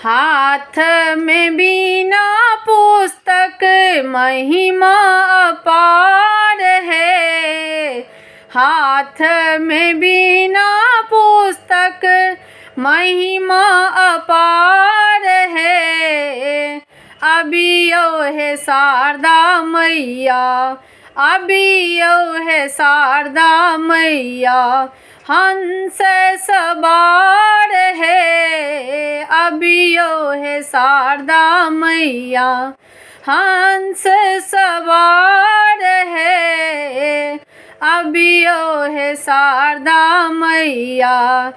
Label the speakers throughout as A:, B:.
A: हाथ में बीना पुस्तक महिमा अपार है। हाथ में बीना पुस्तक महिमा अपार है। अबियो है शारदा मैया, अबियो है शारदा मैया, हंस सवार है। अबियो है शारदा मैया, हंस सवार है। अबियो है शारदा मैया,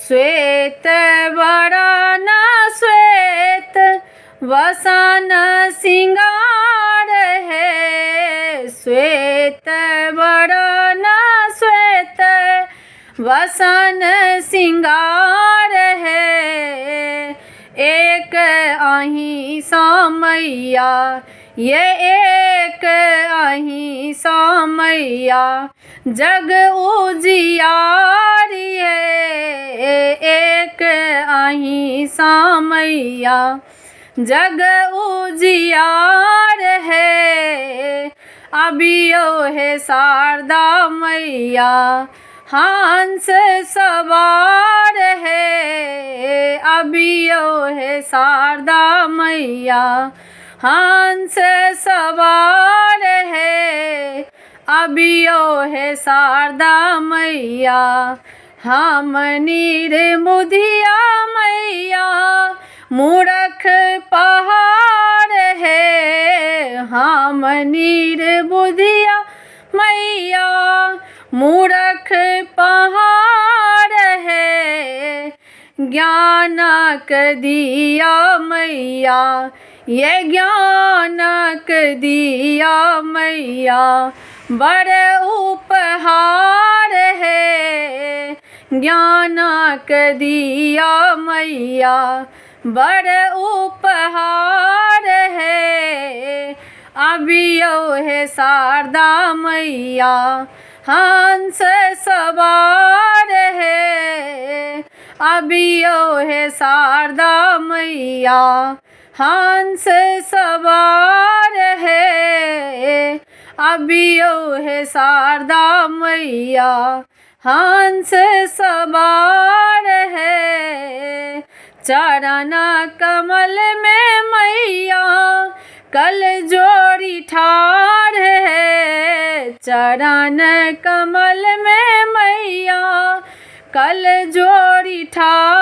A: श्वेत वरण श्वेत वसन सिंगार है। श्वेत वरण श्वेत वसन सिंगार है। एक अहीं सा मैया, ये एक अहीं सा मैया, जग उजियारी है। एक अहीं सा मैया, जग उजियार है। अबियो है शारदा मैया, हंस सवार है। अबियो है शारदा मैया, हंस सवार है। अबियो है शारदा मैया, हम निर्बुधिया मैया, मूरख पहाड़ है। हम निर्बुधिया मैया, मूरख पहाड़ है। ज्ञानक दिया मैया, ये ज्ञानक दिया मैया, बड़ उपहार है। ज्ञानक दिया मैया, बड़ उपहार है। अबियो है शारदा मैया, हंस सवार है। अबियो है शारदा मैया, हंस सवार है। अबियो है शारदा मैया, हंस सवार है। चरण कमल में मैया, कल जोड़ी ठाड़ है। चरण कमल में मैया, कल जोड़ी ठाड़